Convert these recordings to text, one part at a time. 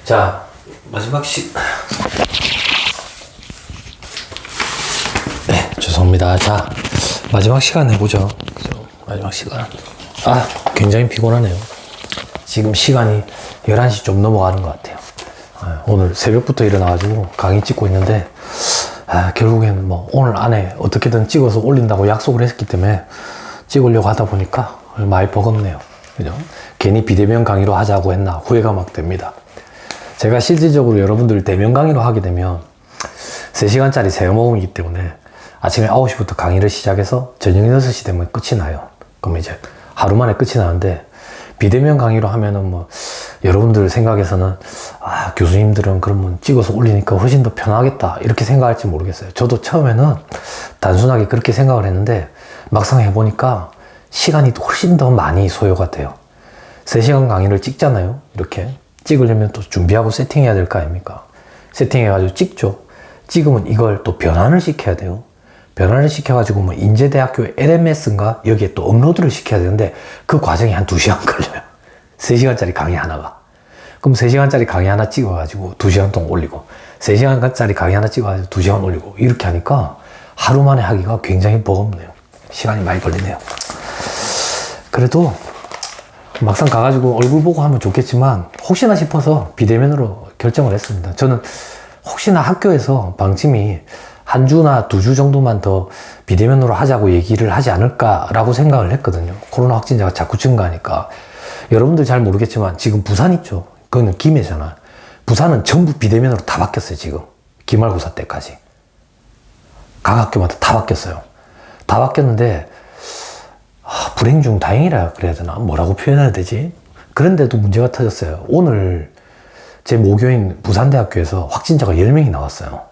자, 마지막 네, 죄송합니다. 자, 마지막 시간 해보죠. 그죠? 마지막 시간. 굉장히 피곤하네요. 지금 시간이 11시 좀 넘어가는 것 같아요. 오늘 새벽부터 일어나가지고 강의 찍고 있는데, 결국에는 뭐 오늘 안에 어떻게든 찍어서 올린다고 약속을 했기 때문에 찍으려고 하다 보니까 많이 버겁네요. 그죠? 괜히 비대면 강의로 하자고 했나 후회가 막 됩니다. 제가 실질적으로 여러분들 대면 강의로 하게 되면 3시간짜리 새어먹음이기 때문에 아침에 9시부터 강의를 시작해서 저녁 6시 되면 끝이 나요. 그럼 이제 하루 만에 끝이 나는데, 비대면 강의로 하면은 뭐 여러분들 생각에서는 교수님들은 그러면 찍어서 올리니까 훨씬 더 편하겠다 이렇게 생각할지 모르겠어요. 저도 처음에는 단순하게 그렇게 생각을 했는데 막상 해보니까 시간이 훨씬 더 많이 소요가 돼요. 3시간 강의를 찍잖아요. 이렇게 찍으려면 또 준비하고 세팅해야 될 거 아닙니까? 세팅해가지고 찍죠. 찍으면 이걸 또 변환을 시켜야 돼요. 변환을 시켜가지고 뭐 인제대학교 LMS인가 여기에 또 업로드를 시켜야 되는데 그 과정이 한 2시간 걸려요. 3시간짜리 강의 하나가. 그럼 3시간짜리 강의 하나 찍어가지고 2시간 동안 올리고, 3시간짜리 강의 하나 찍어가지고 2시간 올리고, 이렇게 하니까 하루 만에 하기가 굉장히 버겁네요. 시간이 많이 걸리네요. 그래도 막상 가가지고 얼굴 보고 하면 좋겠지만 혹시나 싶어서 비대면으로 결정을 했습니다. 저는 혹시나 학교에서 방침이 한 주나 2주 정도만 더 비대면으로 하자고 얘기를 하지 않을까라고 생각을 했거든요. 코로나 확진자가 자꾸 증가하니까. 여러분들 잘 모르겠지만 지금 부산 있죠. 그거는 김해잖아. 부산은 전부 비대면으로 다 바뀌었어요. 지금 기말고사 때까지 각 학교마다 다 바뀌었어요. 다 바뀌었는데 불행 중 다행이라 그래야 되나? 뭐라고 표현해야 되지? 그런데도 문제가 터졌어요. 오늘 제 모교인 부산대학교에서 확진자가 10명이 나왔어요.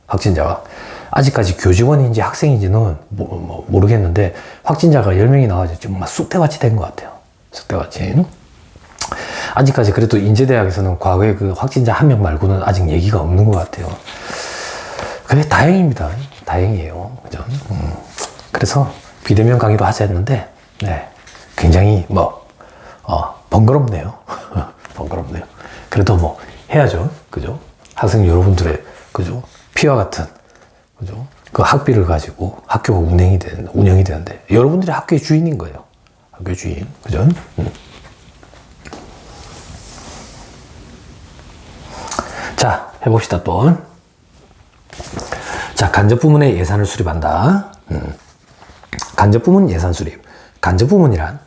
확진자가. 아직까지 교직원인지 학생인지는 모르겠는데 확진자가 10명이 나와서 정말 쑥대밭이 된 것 같아요. 쑥대밭이. 아직까지 그래도 인제대학에서는 과거에 그 확진자 1명 말고는 아직 얘기가 없는 것 같아요. 그게 다행입니다. 다행이에요. 그죠? 그래서 비대면 강의로 하자 했는데, 네. 굉장히 번거롭네요. 번거롭네요. 그래도 뭐, 해야죠. 그죠? 학생 여러분들의, 그죠? 피와 같은, 그죠? 그 학비를 가지고 학교가 운영이 되는데, 여러분들이 학교의 주인인 거예요. 학교의 주인. 그죠? 자, 해봅시다, 또. 자, 간접 부문의 예산을 수립한다. 간접 부문 예산 수립. 간접 부문이란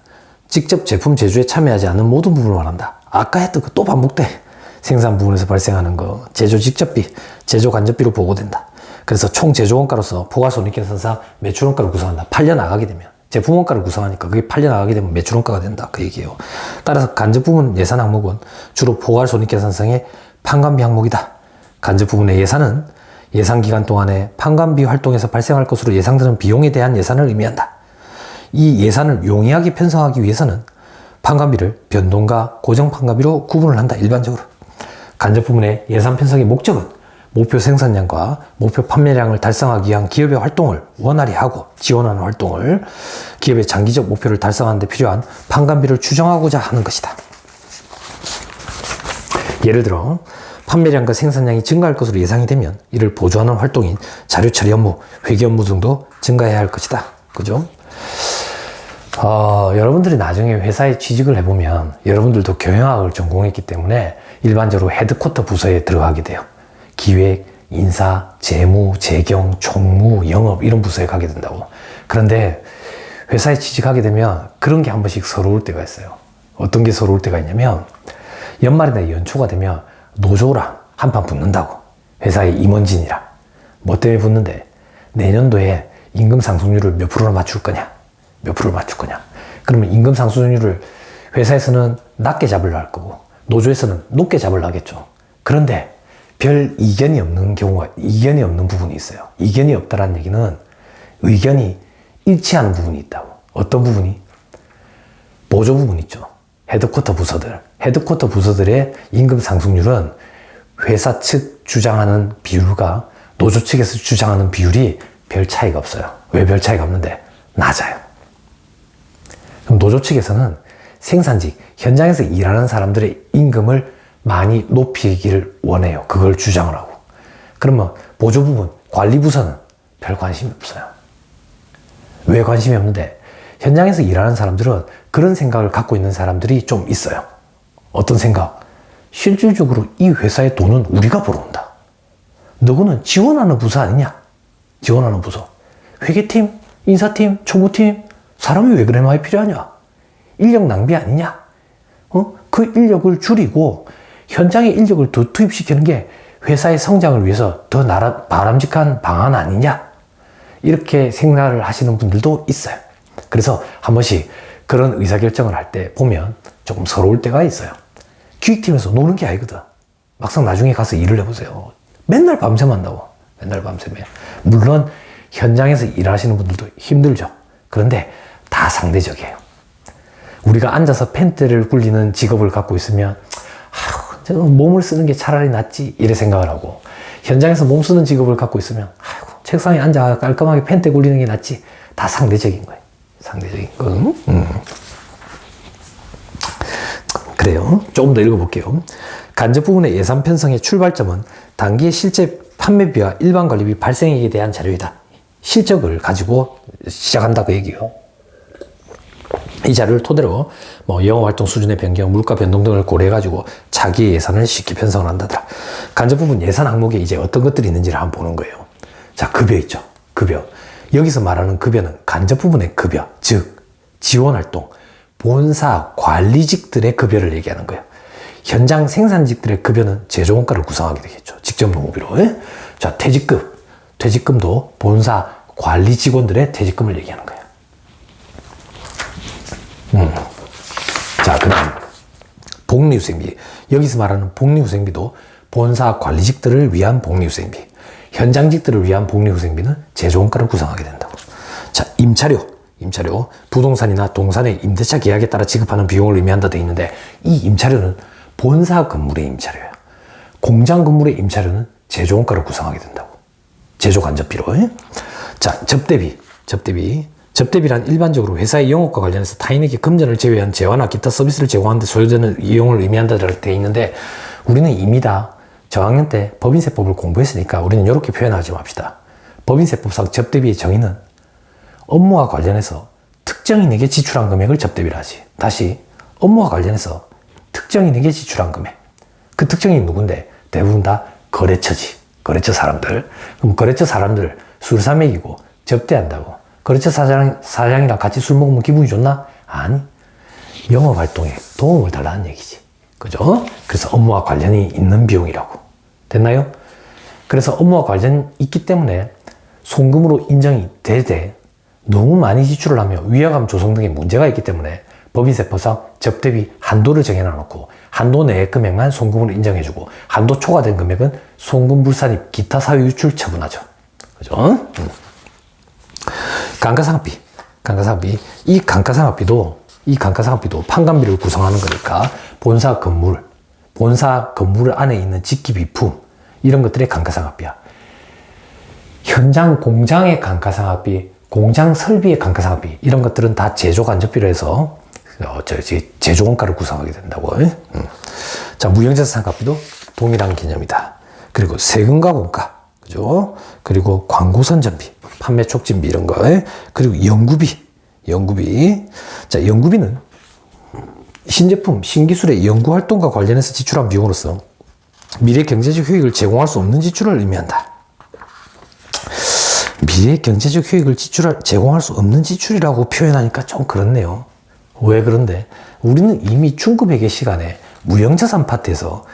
직접 제품 제조에 참여하지 않는 모든 부분을 말한다. 아까 했던 거 또 반복돼. 생산 부분에서 발생하는 거, 제조 직접비, 제조 간접비로 보고된다. 그래서 총 제조 원가로서 포괄손익계산상 매출 원가를 구성한다. 팔려 나가게 되면. 제품 원가를 구성하니까 그게 팔려 나가게 되면 매출 원가가 된다. 그 얘기예요. 따라서 간접 부문 예산 항목은 주로 포괄손익계산상의 판관비 항목이다. 간접 부문의 예산은 예상 기간 동안에 판관비 활동에서 발생할 것으로 예상되는 비용에 대한 예산을 의미한다. 이 예산을 용이하게 편성하기 위해서는 판관비를 변동과 고정 판관비로 구분을 한다. 일반적으로. 간접 부문의 예산 편성의 목적은 목표 생산량과 목표 판매량을 달성하기 위한 기업의 활동을 원활히 하고 지원하는 활동을, 기업의 장기적 목표를 달성하는 데 필요한 판관비를 추정하고자 하는 것이다. 예를 들어 판매량과 생산량이 증가할 것으로 예상이 되면 이를 보조하는 활동인 자료 처리 업무, 회계 업무 등도 증가해야 할 것이다. 그죠? 여러분들이 나중에 회사에 취직을 해보면 여러분들도 경영학을 전공했기 때문에 일반적으로 헤드쿼터 부서에 들어가게 돼요. 기획, 인사, 재무, 재경, 총무, 영업 이런 부서에 가게 된다고. 그런데 회사에 취직하게 되면 그런 게 한 번씩 서러울 때가 있어요. 어떤 게 서러울 때가 있냐면 연말이나 연초가 되면 노조랑 한판 붙는다고. 회사의 임원진이랑. 뭐 때문에 붙는데? 내년도에 임금 상승률을 몇 프로로 맞출 거냐? 몇 프로를 맞출 거냐? 그러면 임금 상승률을 회사에서는 낮게 잡으려 할 거고 노조에서는 높게 잡으려 하겠죠. 그런데 별 이견이 없는 부분이 있어요. 이견이 없다라는 얘기는 의견이 일치하는 부분이 있다고. 어떤 부분이? 보조 부분 있죠. 헤드쿼터 부서들. 헤드쿼터 부서들의 임금 상승률은 회사 측 주장하는 비율과 노조 측에서 주장하는 비율이 별 차이가 없어요. 왜 별 차이가 없는데? 낮아요. 그럼 노조 측에서는 생산직, 현장에서 일하는 사람들의 임금을 많이 높이기를 원해요. 그걸 주장을 하고. 그러면 보조부문, 관리부서는 별 관심이 없어요. 왜 관심이 없는데? 현장에서 일하는 사람들은 그런 생각을 갖고 있는 사람들이 좀 있어요. 어떤 생각? 실질적으로 이 회사의 돈은 우리가 벌어온다. 너구는 지원하는 부서 아니냐? 지원하는 부서. 회계팀, 인사팀, 총무팀, 사람이 왜 그래 많이 필요하냐? 인력 낭비 아니냐? 그 인력을 줄이고 현장에 인력을 더 투입시키는 게 회사의 성장을 위해서 더 바람직한 방안 아니냐? 이렇게 생각을 하시는 분들도 있어요. 그래서 한 번씩 그런 의사결정을 할 때 보면 조금 서러울 때가 있어요. 기획팀에서 노는 게 아니거든. 막상 나중에 가서 일을 해보세요. 맨날 밤샘 한다고. 맨날 밤샘에. 물론 현장에서 일하시는 분들도 힘들죠. 그런데 다 상대적이에요. 우리가 앉아서 펜대를 굴리는 직업을 갖고 있으면 몸을 쓰는 게 차라리 낫지 이래 생각을 하고, 현장에서 몸 쓰는 직업을 갖고 있으면 책상에 앉아 깔끔하게 펜대 굴리는 게 낫지. 다 상대적인 거예요. 상대적인 거. 그래요. 조금 더 읽어볼게요. 간접 부분의 예산 편성의 출발점은 단기의 실제 판매비와 일반 관리비 발생액에 대한 자료이다. 실적을 가지고 시작한다 그 얘기예요. 이 자료를 토대로 영업활동 수준의 변경, 물가 변동 등을 고려해가지고 자기의 예산을 쉽게 편성을 한다더라. 간접 부분 예산 항목에 이제 어떤 것들이 있는지를 한번 보는 거예요. 자, 급여 있죠. 급여. 여기서 말하는 급여는 간접 부분의 급여, 즉 지원활동, 본사 관리직들의 급여를 얘기하는 거예요. 현장 생산직들의 급여는 제조원가를 구성하게 되겠죠. 직접 노무비로. 자, 퇴직금. 퇴직금도 본사 관리 직원들의 퇴직금을 얘기하는 거예요. 자, 그 다음 복리후생비. 여기서 말하는 복리후생비도 본사 관리직들을 위한 복리후생비, 현장직들을 위한 복리후생비는 제조원가를 구성하게 된다고. 자, 임차료. 부동산이나 동산의 임대차 계약에 따라 지급하는 비용을 의미한다 되어 있는데, 이 임차료는 본사 건물의 임차료예요. 공장 건물의 임차료는 제조원가를 구성하게 된다고. 제조간접비로. 자, 접대비란 일반적으로 회사의 영업과 관련해서 타인에게 금전을 제외한 재화나 기타 서비스를 제공하는 데 소요되는 이용을 의미한다 되어 있는데, 우리는 이미 다 저학년 때 법인세법을 공부했으니까 우리는 이렇게 표현하지 맙시다. 법인세법상 접대비의 정의는 업무와 관련해서 특정인에게 지출한 금액을 접대비라 하지. 다시, 업무와 관련해서 특정인에게 지출한 금액. 그 특정인이 누군데? 대부분 다 거래처지. 거래처 사람들. 그럼 거래처 사람들 술 사 먹이고 접대한다고. 거래처 사장이랑 같이 술 먹으면 기분이 좋나? 아니. 영업활동에 도움을 달라는 얘기지. 그죠? 그래서 업무와 관련이 있는 비용이라고. 됐나요? 그래서 업무와 관련이 있기 때문에 송금으로 인정이 되되, 너무 많이 지출을 하면 위화감 조성 등의 문제가 있기 때문에 법인세법상 접대비 한도를 정해놔놓고 한도 내의 금액만 송금으로 인정해주고, 한도 초과된 금액은 송금 불산입 기타 사유 유출 처분하죠. 그죠? 감가상각비. 이 감가상각비도 판관비를 구성하는 거니까 본사 건물 안에 있는 직기 비품 이런 것들의 감가상각비야. 현장 공장의 감가상각비, 공장 설비의 감가상각비 이런 것들은 다 제조간접비로 해서 제조원가를 구성하게 된다고. 자, 무형자산상각비도 동일한 개념이다. 그리고 세금과 원가, 그죠? 그리고 광고 선전비, 판매 촉진비 이런 거. 그리고 연구비. 자, 연구비는 신제품, 신기술의 연구 활동과 관련해서 지출한 비용으로서 미래 경제적 효익을 제공할 수 없는 지출을 의미한다. 미래 경제적 효익을 제공할 수 없는 지출이라고 표현하니까 좀 그렇네요. 왜 그런데? 우리는 이미 중급회계 시간에 무형자산 파트에서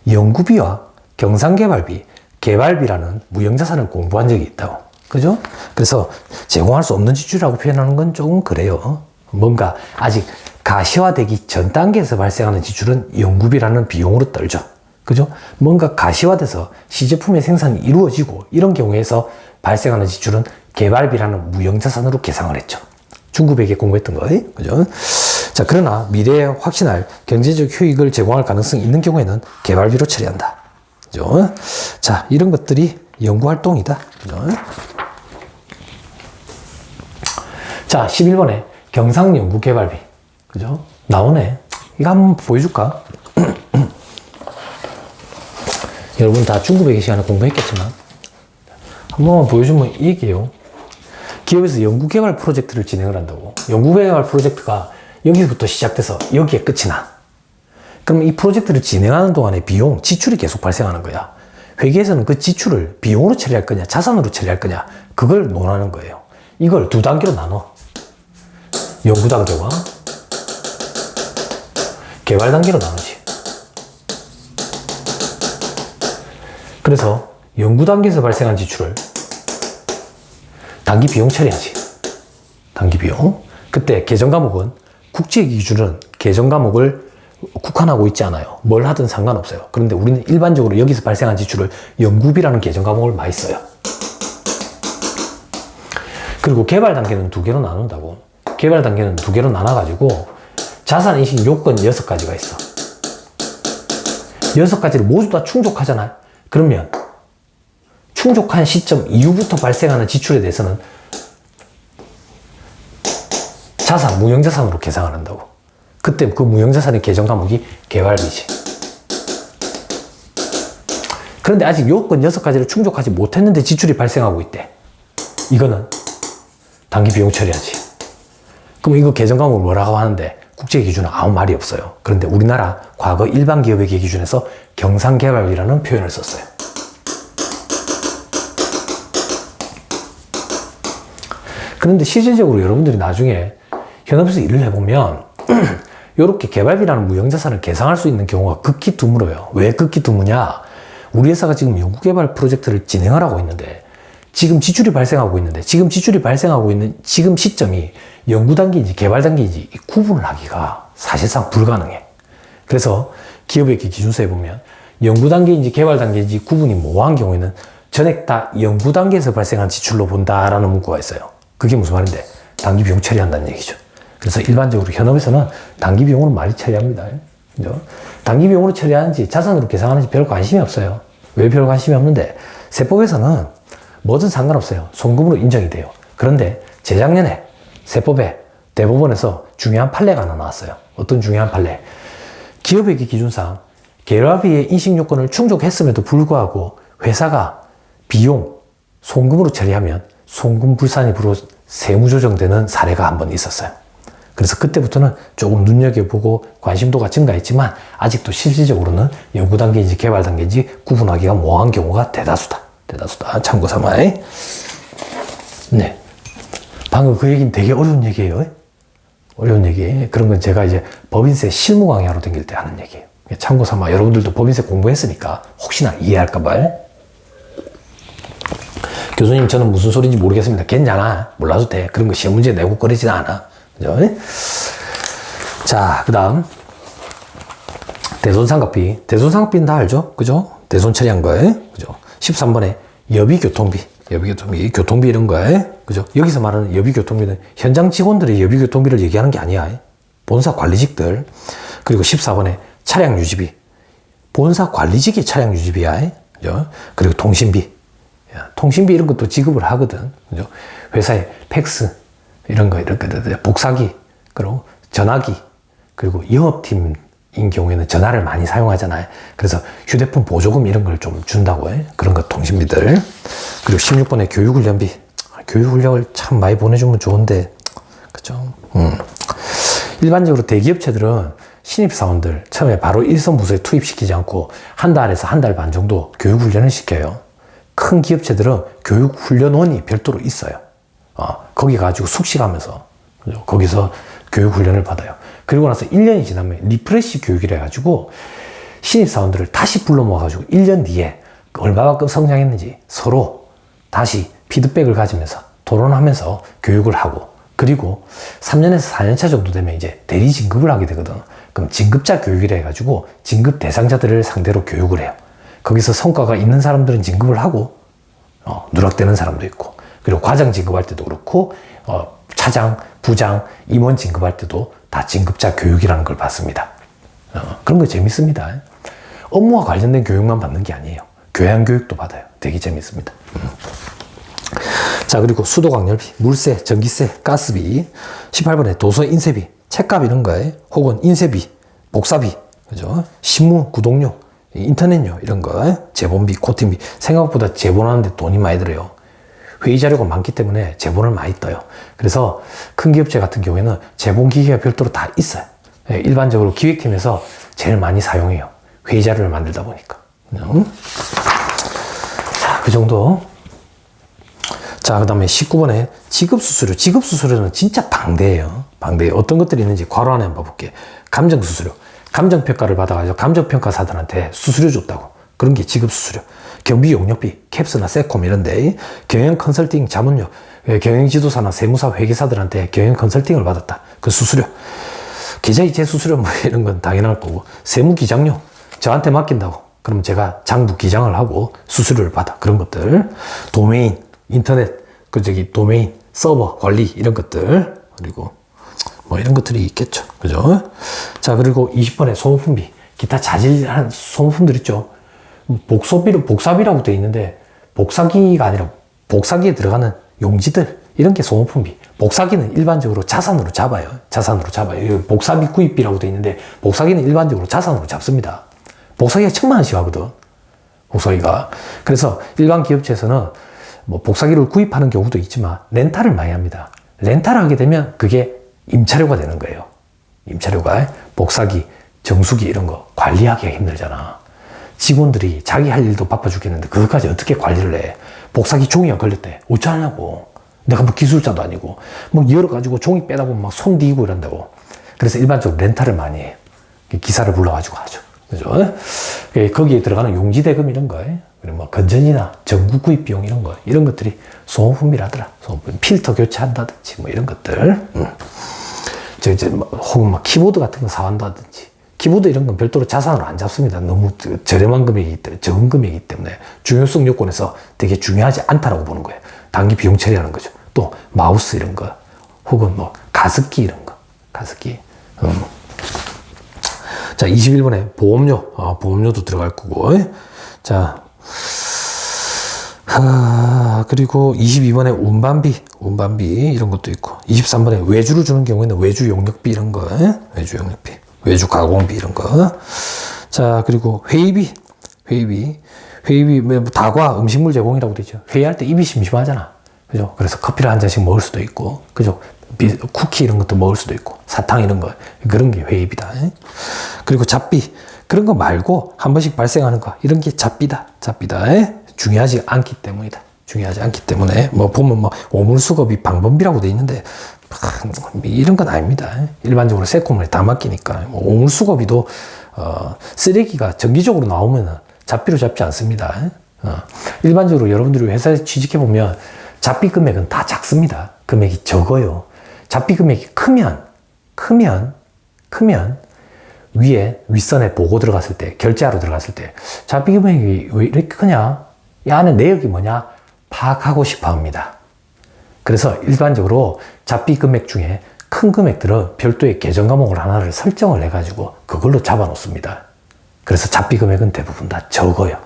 연구비와 경상개발비, 개발비라는 무형자산을 공부한 적이 있다고. 그죠? 그래서 제공할 수 없는 지출이라고 표현하는 건 조금 그래요. 뭔가 아직 가시화되기 전 단계에서 발생하는 지출은 연구비라는 비용으로 떨죠. 그죠? 뭔가 가시화돼서 시제품의 생산이 이루어지고 이런 경우에서 발생하는 지출은 개발비라는 무형자산으로 계상을 했죠. 중급회계 공부했던 거. 그죠? 자, 그러나 미래에 확신할 경제적 효익을 제공할 가능성이 있는 경우에는 개발비로 처리한다. 그죠? 자, 이런 것들이 연구활동이다. 그죠? 자, 11번에 경상연구개발비. 그죠? 나오네. 이거 한번 보여줄까? 여러분 다 중급회계 시간에 공부했겠지만 한 번만 보여주면 이 얘기예요. 기업에서 연구개발 프로젝트를 진행을 한다고. 연구개발 프로젝트가 여기부터 시작돼서 여기에 끝이 나. 그럼 이 프로젝트를 진행하는 동안에 비용, 지출이 계속 발생하는 거야. 회계에서는 그 지출을 비용으로 처리할 거냐, 자산으로 처리할 거냐, 그걸 논하는 거예요. 이걸 두 단계로 나눠. 연구 단계와 개발 단계로 나누지. 그래서 연구 단계에서 발생한 지출을 단기 비용 처리하지. 단기 비용. 그때 개정 과목은 국제 기준은 개정 과목을 국한하고 있지 않아요. 뭘 하든 상관없어요. 그런데 우리는 일반적으로 여기서 발생한 지출을 연구비라는 개정 과목을 많이 써요. 그리고 개발 단계는 두 개로 나눈다고. 개발 단계는 두 개로 나눠가지고 자산 인식 요건 6가지가 있어. 6가지를 모두 다 충족하잖아요. 그러면 충족한 시점 이후부터 발생하는 지출에 대해서는 자산, 무형자산으로 계상을 한다고. 그때 그 무형자산의 개정 과목이 개발비지. 그런데 아직 요건 6가지를 충족하지 못했는데 지출이 발생하고 있대. 이거는 단기 비용 처리하지. 그럼 이거 개정 과목을 뭐라고 하는데 국제 기준은 아무 말이 없어요. 그런데 우리나라 과거 일반 기업회계 기준에서 경상개발비라는 표현을 썼어요. 그런데 실질적으로 여러분들이 나중에 현업에서 일을 해보면 이렇게 개발비라는 무형자산을 계상할 수 있는 경우가 극히 드물어요. 왜 극히 드무냐? 우리 회사가 지금 연구개발 프로젝트를 진행을 하고 있는데 지금 지출이 발생하고 있는데 지금 지출이 발생하고 있는 지금 시점이 연구 단계인지 개발 단계인지 구분을 하기가 사실상 불가능해. 그래서 기업회계 기준서에 보면 연구 단계인지 개발 단계인지 구분이 모호한 경우에는 전액 다 연구 단계에서 발생한 지출로 본다라는 문구가 있어요. 그게 무슨 말인데? 단기 비용 처리한다는 얘기죠. 그래서 일반적으로 현업에서는 단기 비용으로 많이 처리합니다. 그죠? 단기 비용으로 처리하는지 자산으로 계산하는지 별 관심이 없어요. 왜 별 관심이 없는데? 세법에서는 뭐든 상관없어요. 송금으로 인정이 돼요. 그런데 재작년에 세법에 대법원에서 중요한 판례가 하나 나왔어요. 어떤 중요한 판례? 기업회계 기준상 개발비의 인식 요건을 충족했음에도 불구하고 회사가 비용, 송금으로 처리하면 송금 불산입으로 세무조정되는 사례가 한 번 있었어요. 그래서 그때부터는 조금 눈여겨보고 관심도가 증가했지만 아직도 실질적으로는 연구 단계인지 개발 단계인지 구분하기가 모호한 경우가 대다수다. 참고 삼아. 네. 방금 그 얘기는 되게 어려운 얘기예요. 어려운 얘기. 그런 건 제가 이제 법인세 실무 강의하러 다닐 때 하는 얘기예요. 참고 삼아. 여러분들도 법인세 공부했으니까 혹시나 이해할까봐. 교수님, 저는 무슨 소리인지 모르겠습니다. 괜찮아. 몰라도 돼. 그런 거 시험 문제 내고 그러지는 않아. 그죠? 자, 그 다음. 대손상각비. 대손상각비는 다 알죠? 그죠? 대손 처리한 거에. 그죠? 13번에 여비교통비. 교통비 이런 거에. 그죠? 여기서 말하는 여비교통비는 현장 직원들의 여비교통비를 얘기하는 게 아니야. 본사 관리직들. 그리고 14번에 차량 유지비. 본사 관리직이 차량 유지비야. 그죠? 그리고 통신비. 통신비 이런 것도 지급을 하거든. 그죠? 회사에 팩스, 이런 거, 복사기, 그리고 전화기, 그리고 영업팀인 경우에는 전화를 많이 사용하잖아요. 그래서 휴대폰 보조금 이런 걸 좀 준다고 해. 그런 거 통신비들. 그리고 16번에 교육훈련비. 교육훈련을 참 많이 보내주면 좋은데, 그죠? 일반적으로 대기업체들은 신입사원들 처음에 바로 일선 부서에 투입시키지 않고 한 달에서 한 달 반 정도 교육훈련을 시켜요. 큰 기업체들은 교육훈련원이 별도로 있어요. 거기 가지고 숙식하면서 거기서 교육훈련을 받아요. 그리고 나서 1년이 지나면 리프레시 교육이라 해가지고 신입사원들을 다시 불러 모아가지고 1년 뒤에 얼마만큼 성장했는지 서로 다시 피드백을 가지면서 토론하면서 교육을 하고, 그리고 3년에서 4년차 정도 되면 이제 대리 진급을 하게 되거든. 그럼 진급자 교육이라 해가지고 진급 대상자들을 상대로 교육을 해요. 거기서 성과가 있는 사람들은 진급을 하고 누락되는 사람도 있고, 그리고 과장 진급할 때도 그렇고 차장, 부장, 임원 진급할 때도 다 진급자 교육이라는 걸 받습니다. 그런 거 재밌습니다. 업무와 관련된 교육만 받는 게 아니에요. 교양 교육도 받아요. 되게 재밌습니다. 자, 그리고 수도광열비, 물세, 전기세, 가스비. 18번에 도서 인쇄비, 책값 이런 거에 혹은 인쇄비, 복사비, 그죠? 신문, 구독료, 인터넷료 이런 거, 제본비, 코팅비 생각보다 제본하는데 돈이 많이 들어요. 회의 자료가 많기 때문에 제본을 많이 떠요. 그래서 큰 기업체 같은 경우에는 제본 기계가 별도로 다 있어요. 일반적으로 기획팀에서 제일 많이 사용해요. 회의 자료를 만들다 보니까. 자, 그 정도. 자, 그 다음에 19번에 지급수수료. 지급수수료는 진짜 방대해요. 방대해. 어떤 것들이 있는지 괄호 안에 한번 볼게요. 감정수수료. 감정평가를 받아가지고 감정평가사들한테 수수료 줬다고. 그런 게 지급수수료. 경비 용역비, 캡스나 세콤 이런데, 경영 컨설팅 자문료, 경영지도사나 세무사 회계사들한테 경영 컨설팅을 받았다. 그 수수료. 계좌이체 수수료 뭐 이런 건 당연할 거고, 세무기장료, 저한테 맡긴다고. 그럼 제가 장부 기장을 하고 수수료를 받아. 그런 것들. 도메인, 인터넷, 도메인, 서버 관리 이런 것들. 그리고 뭐 이런 것들이 있겠죠. 그죠? 자, 그리고 20번에 소모품비. 기타 자질한 소모품들 있죠. 복사비라고 되어 있는데, 복사기가 아니라 복사기에 들어가는 용지들, 이런 게 소모품비. 복사기는 일반적으로 자산으로 잡아요. 자산으로 잡아요. 복사비 구입비라고 되어 있는데, 복사기는 일반적으로 자산으로 잡습니다. 복사기가 1000만원씩 하거든. 복사기가. 그래서 일반 기업체에서는 뭐 복사기를 구입하는 경우도 있지만, 렌탈을 많이 합니다. 렌탈을 하게 되면 그게 임차료가 되는 거예요. 임차료가. 복사기, 정수기 이런 거 관리하기가 힘들잖아. 직원들이 자기 할 일도 바빠 죽겠는데 그것까지 어떻게 관리를 해. 복사기 종이가 걸렸대. 어쩌냐고. 내가 뭐 기술자도 아니고 뭐 열어가지고 종이 빼다 보면 막 손 뒤고 이런다고. 그래서 일반적으로 렌탈을 많이 해. 기사를 불러가지고 하죠. 그죠? 거기에 들어가는 용지대금 이런 거, 그리고 뭐 건전이나 전구 구입 비용 이런 거, 이런 것들이 소모품이라더라. 소모품. 필터 교체한다든지 뭐 이런 것들. 혹은 막 키보드 같은 거 사한다든지. 키보드 이런 건 별도로 자산으로 안 잡습니다. 너무 저렴한 금액이기 때문에, 적은 금액이기 때문에 중요성 요건에서 되게 중요하지 않다라고 보는 거예요. 단기 비용 처리하는 거죠. 또 마우스 이런 거, 혹은 뭐 가습기 이런 거, 가습기. 자, 21번에 보험료, 보험료도 들어갈 거고. 자, 그리고 22번에 운반비 이런 것도 있고, 23번에 외주를 주는 경우에는 외주 용역비 이런 거, 외주 용역비, 외주 가공비 이런 거. 자, 그리고 회의비, 뭐 다과 음식물 제공이라고 되죠. 회의할 때 입이 심심하잖아. 그죠? 그래서 커피를 한 잔씩 먹을 수도 있고, 그죠? 쿠키 이런 것도 먹을 수도 있고, 사탕 이런 거, 그런 게 회의비다. 그리고 잡비, 그런 거 말고 한 번씩 발생하는 거, 이런 게 잡비다. 중요하지 않기 때문이다. 중요하지 않기 때문에, 뭐 보면 뭐 오물수거비 방범비라고 돼 있는데, 이런 건 아닙니다. 일반적으로 세콤을 다 맡기니까. 뭐 오물수거비도 쓰레기가 정기적으로 나오면 잡비로 잡지 않습니다. 일반적으로 여러분들이 회사에 취직해보면 잡비 금액은 다 작습니다. 금액이 적어요. 잡비 금액이 크면 위에 윗선에 보고 들어갔을 때, 결제하러 들어갔을 때, 잡비 금액이 왜 이렇게 크냐? 이 안에 내역이 뭐냐? 파악하고 싶어 합니다. 그래서 일반적으로 잡비 금액 중에 큰 금액들은 별도의 계정 과목을 하나를 설정을 해가지고 그걸로 잡아 놓습니다. 그래서 잡비 금액은 대부분 다 적어요.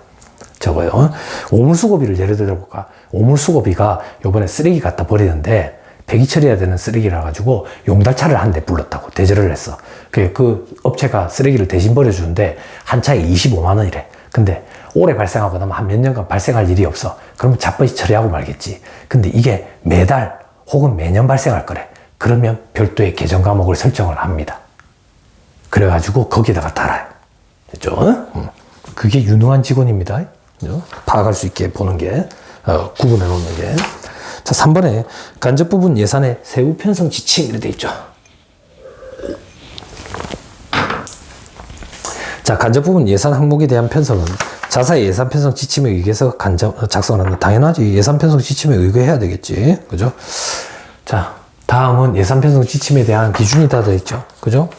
오물수거비를 예를 들어볼까? 오물수거비가 요번에 쓰레기 갖다 버리는데 폐기 처리해야 되는 쓰레기라 가지고 용달차를 한 대 불렀다고 대절을 했어. 그 업체가 쓰레기를 대신 버려주는데 한 차에 25만 원이래. 근데 올해 발생하고 나면 한 몇 년간 발생할 일이 없어. 그러면 자빠지 처리하고 말겠지. 근데 이게 매달 혹은 매년 발생할 거래. 그러면 별도의 계정 과목을 설정을 합니다. 그래가지고 거기에다가 달아요. 됐죠? 그게 유능한 직원입니다. 그죠? 파악할 수 있게 보는 게, 구분해 놓는 게. 자, 3번에 간접 부분 예산의 세부 편성 지침 이렇게 돼 있죠. 자, 간접 부분 예산 항목에 대한 편성은 자사의 예산 편성 지침에 의해서 작성을 한다. 당연하지. 예산 편성 지침에 의거해야 되겠지. 그죠? 자, 다음은 예산 편성 지침에 대한 기준이 다 되어 있죠. 그죠?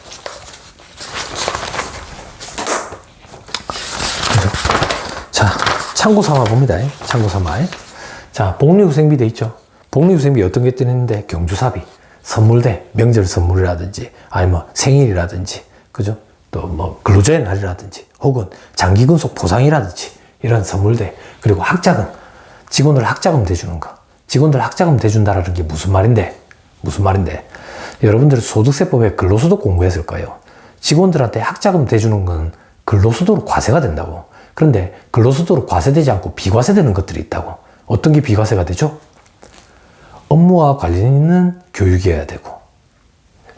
자, 참고 삼아 봅니다. 참고 삼아. 자, 복리후생비 돼 있죠. 복리후생비 어떤 게 뜨는데 경주사비, 선물대, 명절 선물이라든지, 아니면 뭐 생일이라든지, 그죠? 또 뭐 근로자의 날이라든지, 혹은 장기근속 보상이라든지 이런 선물대, 그리고 학자금, 직원들 학자금 대주는 거. 직원들 학자금 대준다라는 게 무슨 말인데? 여러분들 소득세법에 근로소득 공부했을 거예요. 직원들한테 학자금 대주는 건 근로소득으로 과세가 된다고. 그런데 근로소득으로 과세되지 않고 비과세되는 것들이 있다고. 어떤 게 비과세가 되죠? 업무와 관련 있는 교육이어야 되고,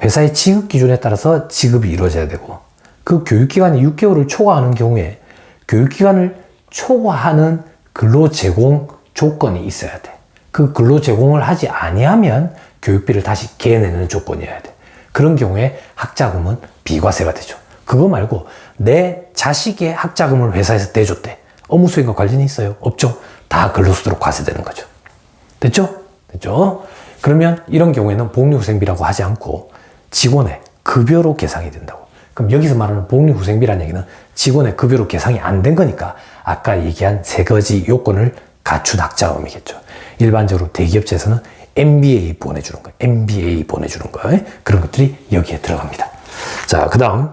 회사의 지급 기준에 따라서 지급이 이루어져야 되고, 그 교육기간이 6개월을 초과하는 경우에 교육기간을 초과하는 근로 제공 조건이 있어야 돼. 그 근로 제공을 하지 아니하면 교육비를 다시 개내는 조건이어야 돼. 그런 경우에 학자금은 비과세가 되죠. 그거 말고 내 자식의 학자금을 회사에서 대줬대. 업무 수행과 관련이 있어요? 없죠? 다 근로소득으로 과세되는 거죠. 됐죠? 됐죠? 그러면 이런 경우에는 복리후생비라고 하지 않고 직원의 급여로 계상이 된다고. 그럼 여기서 말하는 복리후생비라는 얘기는 직원의 급여로 계상이 안 된 거니까 아까 얘기한 세 가지 요건을 갖춘 학자금이겠죠. 일반적으로 대기업체에서는 MBA 보내주는 거, MBA 보내주는 거, 그런 것들이 여기에 들어갑니다. 자, 그 다음.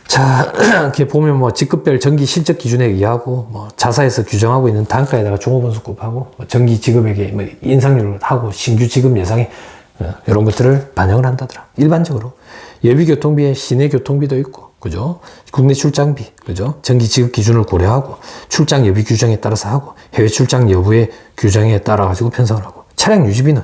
자, 이렇게 보면 뭐 직급별 정기 실적 기준에 의하고 뭐 자사에서 규정하고 있는 단가에다가 종업원수 곱하고 뭐 정기 지급액에 뭐 인상률을 하고 신규 지급 예상에 이런 것들을 반영을 한다더라. 일반적으로 예비교통비에 시내 교통비도 있고, 그죠? 국내 출장비, 그죠? 정기 지급 기준을 고려하고 출장 예비 규정에 따라서 하고 해외 출장 여부의 규정에 따라 가지고 편성을 하고 차량 유지비는,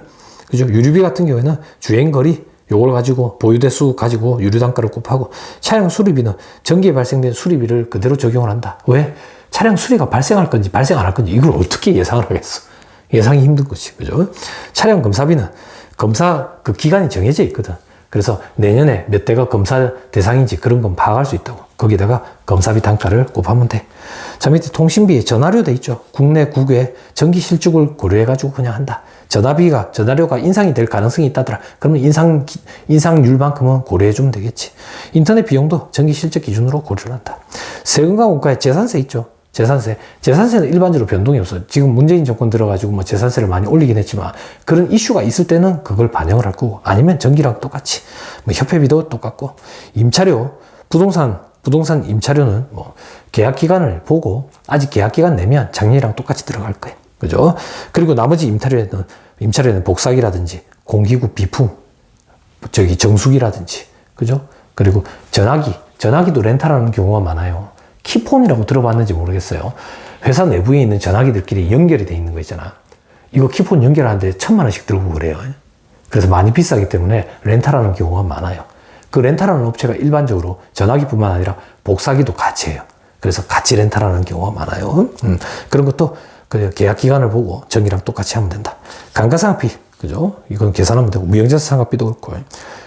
그죠? 유류비 같은 경우에는 주행 거리 요걸 가지고 보유대수 가지고 유류단가를 곱하고 차량 수리비는 전기에 발생된 수리비를 그대로 적용을 한다. 왜? 차량 수리가 발생할 건지 발생 안 할 건지 이걸 어떻게 예상을 하겠어? 예상이 힘든 거지. 그죠? 차량 검사비는 검사 그 기간이 정해져 있거든. 그래서 내년에 몇 대가 검사 대상인지 그런 건 파악할 수 있다고. 거기다가 검사비 단가를 곱하면 돼. 자, 밑에 통신비에 전화료 돼 있죠. 국내 국외 정기 실적을 고려해가지고 그냥 한다. 전화료가 인상이 될 가능성이 있다더라. 그러면 인상률만큼은 고려해주면 되겠지. 인터넷 비용도 정기 실적 기준으로 고려를 한다. 세금과 원가에 재산세 있죠. 재산세는 일반적으로 변동이 없어. 지금 문재인 정권 들어가지고 뭐 재산세를 많이 올리긴 했지만 그런 이슈가 있을 때는 그걸 반영을 할 거고, 아니면 전기랑 똑같이 뭐 협회비도 똑같고, 임차료, 부동산 임차료는 뭐 계약 기간을 보고 아직 계약 기간 내면 작년이랑 똑같이 들어갈 거예요. 그죠? 그리고 나머지 임차료는 복사기라든지 공기구 비품, 정수기라든지, 그죠? 그리고 전화기도 렌탈하는 경우가 많아요. 키폰이라고 들어봤는지 모르겠어요. 회사 내부에 있는 전화기들끼리 연결이 돼 있는 거 있잖아. 이거 키폰 연결하는데 1,000만 원씩 들고 그래요. 그래서 많이 비싸기 때문에 렌탈하는 경우가 많아요. 그 렌탈하는 업체가 일반적으로 전화기뿐만 아니라 복사기도 같이 해요. 그래서 같이 렌탈하는 경우가 많아요. 그런 것도 그 계약 기간을 보고 전기랑 똑같이 하면 된다. 감가상각비, 그죠? 이건 계산하면 되고, 무형자산상각비도 그렇고,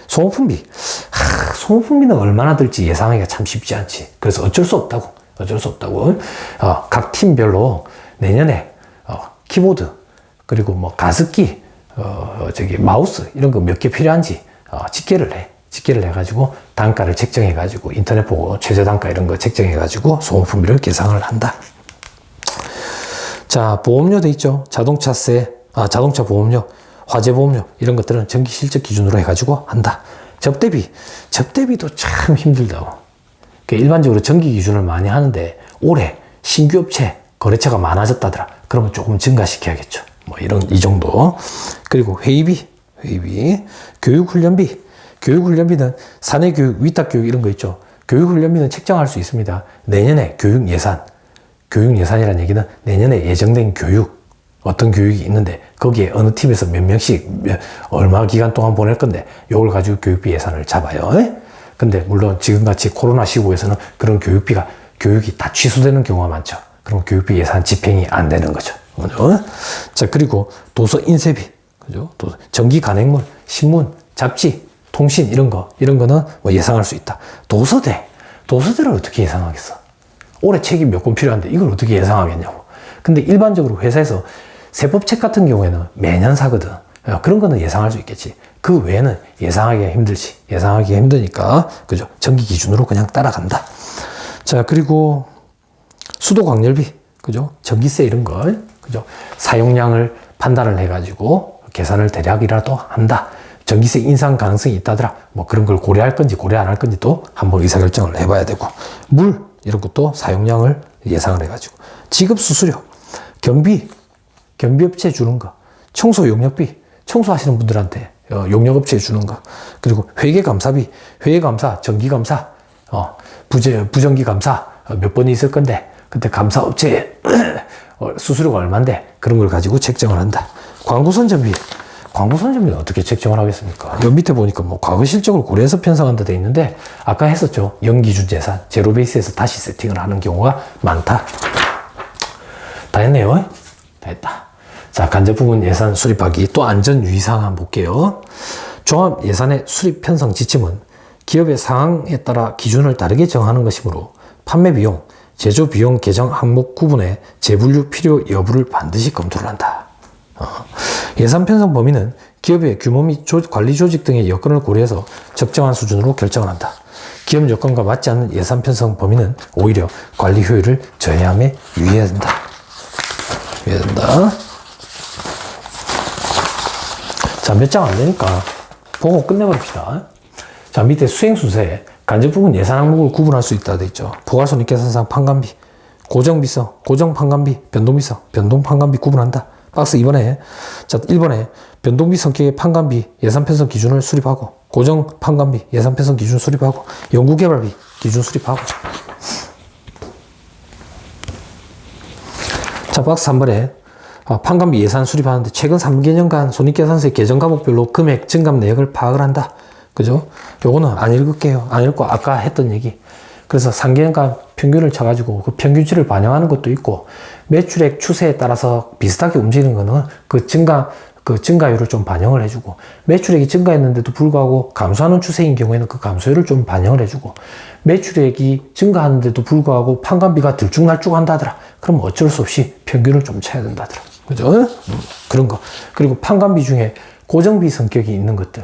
소모품비. 소모품비는 얼마나 들지 예상하기가 참 쉽지 않지. 그래서 어쩔 수 없다고. 각 팀별로 내년에 키보드, 그리고 뭐 가습기, 마우스 이런 거 몇 개 필요한지 집계를 해. 집계를 해가지고 단가를 책정해가지고 인터넷 보고 최저 단가 이런 거 책정해가지고 소모품비를 계산을 한다. 자, 보험료 돼 있죠. 자동차 보험료, 화재 보험료 이런 것들은 정기 실적 기준으로 해가지고 한다. 접대비도 참 힘들다고. 일반적으로 정기 기준을 많이 하는데 올해 신규 업체 거래처가 많아졌다더라. 그러면 조금 증가시켜야겠죠. 뭐 이 정도. 그리고 회의비, 교육훈련비는 사내교육, 위탁교육 이런 거 있죠. 교육훈련비는 책정할 수 있습니다. 내년에 교육예산이라는 얘기는 내년에 예정된 어떤 교육이 있는데 거기에 어느 팀에서 몇 명씩 얼마 기간 동안 보낼 건데 이걸 가지고 교육비 예산을 잡아요. 근데 물론 지금같이 코로나 시국에서는 그런 교육이 다 취소되는 경우가 많죠. 그럼 교육비 예산 집행이 안 되는 거죠. 자, 그리고 도서 인쇄비, 그죠? 전기 간행물, 신문, 잡지, 통신 이런 거는 뭐 예상할 수 있다. 도서대를 어떻게 예상하겠어? 올해 책이 몇 권 필요한데 이걸 어떻게 예상하겠냐고. 근데 일반적으로 회사에서 세법책 같은 경우에는 매년 사거든. 그런 거는 예상할 수 있겠지. 그 외에는 예상하기가 힘드니까, 그죠? 정기 기준으로 그냥 따라간다. 자, 그리고 수도광열비, 그죠? 전기세 이런 거, 그죠? 사용량을 판단을 해가지고 계산을 대략이라도 한다. 전기세 인상 가능성이 있다더라. 뭐 그런 걸 고려할 건지 고려 안 할 건지도 한번 의사결정을 해봐야 되고, 물 이런 것도 사용량을 예상을 해가지고, 지급수수료, 경비업체에 주는 거, 청소 용역비, 청소하시는 분들한테 용역업체에 주는 거, 그리고 회계감사비, 전기감사, 부정기 감사 몇 번이 있을 건데, 그때 감사 업체에 수수료가 얼만데, 그런 걸 가지고 책정을 한다. 광고 선점비. 광고 선점비는 어떻게 책정을 하겠습니까? 여기 밑에 보니까 뭐 과거 실적을 고려해서 편성한다 돼 있는데, 아까 했었죠. 연기준 재산, 제로 베이스에서 다시 세팅을 하는 경우가 많다. 다 했네요. 다 했다. 자, 간접 부분 예산 수립하기. 또 안전 유의사항 한번 볼게요. 종합 예산의 수립 편성 지침은 기업의 상황에 따라 기준을 다르게 정하는 것이므로 판매 비용, 제조 비용 계정 항목 구분에 재분류 필요 여부를 반드시 검토를 한다. 예산 편성 범위는 기업의 규모 및 관리 조직 등의 여건을 고려해서 적정한 수준으로 결정을 한다. 기업 여건과 맞지 않는 예산 편성 범위는 오히려 관리 효율을 저해함에 유의해야 된다. 유의해야 된다. 자, 몇 장 안 되니까 보고 끝내버립시다. 자, 밑에 수행 순서에 간접 부분 예산 항목을 구분할 수 있다 돼 있죠. 부가손익계산상 판관비, 고정비서, 고정판관비, 변동비서, 변동판관비 구분한다. 박스 2번에, 자, 1번에 변동비 성격의 판관비 예산 편성 기준을 수립하고, 고정 판관비 예산 편성 기준 수립하고, 연구개발비 기준 수립하고. 자, 박스 3번에 판관비 예산 수립하는데 최근 3개년간 손익계산서의 계정 과목별로 금액 증감 내역을 파악을 한다. 그죠? 요거는 안 읽을게요. 안 읽고 아까 했던 얘기. 그래서 3개년간 평균을 쳐가지고 그 평균치를 반영하는 것도 있고, 매출액 추세에 따라서 비슷하게 움직이는 거는 그 증가율을 좀 반영을 해주고, 매출액이 증가했는데도 불구하고 감소하는 추세인 경우에는 그 감소율을 좀 반영을 해주고, 매출액이 증가하는데도 불구하고 판관비가 들쭉날쭉 한다더라. 그럼 어쩔 수 없이 평균을 좀 쳐야 된다더라. 그죠? 그런 거. 그리고 판관비 중에 고정비 성격이 있는 것들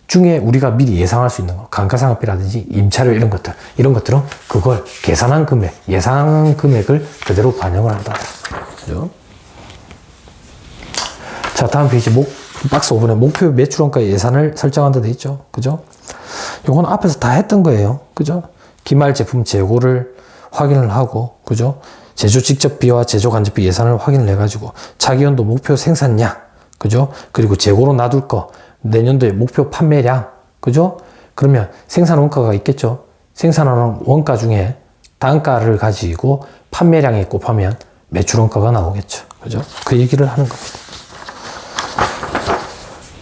중에 우리가 미리 예상할 수 있는 거, 감가상각비라든지 임차료 이런 것들은 그걸 계산한 금액, 예상 금액을 그대로 반영을 한다. 그죠? 자, 다음 페이지 박스 5번에 목표 매출원가의 예산을 설정한다 돼 있죠. 그죠? 요건 앞에서 다 했던 거예요. 그죠? 기말 제품 재고를 확인을 하고, 그죠? 제조 직접비와 제조 간접비 예산을 확인을 해가지고, 차기연도 목표 생산량, 그죠? 그리고 재고로 놔둘 거, 내년도에 목표 판매량, 그죠? 그러면 생산 원가가 있겠죠? 생산하는 원가 중에 단가를 가지고 판매량에 곱하면 매출 원가가 나오겠죠. 그죠? 그 얘기를 하는 겁니다.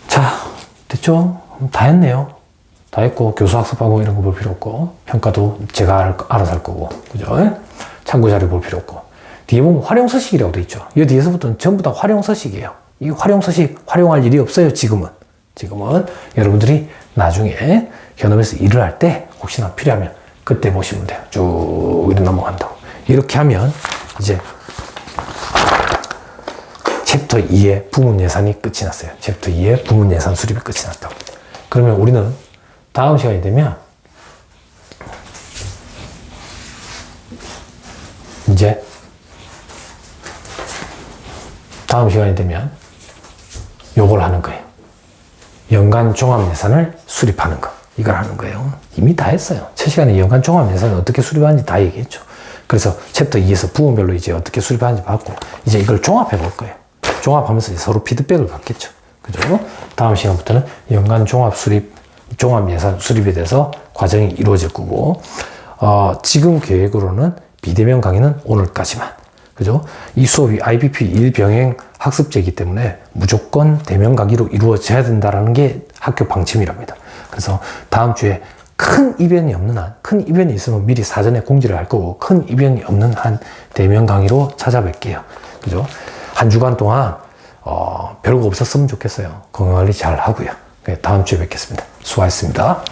자, 됐죠? 다 했네요. 다 했고, 교수학습하고 이런 거 볼 필요 없고, 평가도 제가 알아서 할 거고, 그죠? 참고 자료 볼 필요 없고. 뒤에 보면 활용서식이라고 돼 있죠. 이 뒤에서부터는 전부 다 활용서식이에요. 이 활용서식 활용할 일이 없어요, 지금은 여러분들이 나중에 현업에서 일을 할 때 혹시나 필요하면 그때 보시면 돼요. 쭉 이렇게 넘어간다고. 이렇게 하면 이제 챕터 2의 부문 예산이 끝이 났어요. 챕터 2의 부문 예산 수립이 끝이 났다고. 그러면 우리는 다음 시간이 되면 이제 요걸 하는 거예요. 연간 종합 예산을 수립하는 거. 이걸 하는 거예요. 이미 다 했어요. 첫 시간에 연간 종합 예산을 어떻게 수립하는지 다 얘기했죠. 그래서 챕터 2에서 부문별로 이제 어떻게 수립하는지 봤고, 이제 이걸 종합해 볼 거예요. 종합하면서 서로 피드백을 받겠죠. 그죠? 다음 시간부터는 연간 종합 예산 수립에 대해서 과정이 이루어질 거고, 지금 계획으로는 비대면 강의는 오늘까지만. 그죠? 이 수업이 IBP 1병행 학습제이기 때문에 무조건 대면 강의로 이루어져야 된다는 게 학교 방침이랍니다. 그래서 다음 주에 큰 이변이 없는 한, 큰 이변이 있으면 미리 사전에 공지를 할 거고, 큰 이변이 없는 한 대면 강의로 찾아뵐게요. 그죠? 한 주간 동안 별거 없었으면 좋겠어요. 건강관리 잘 하고요. 다음 주에 뵙겠습니다. 수고하셨습니다.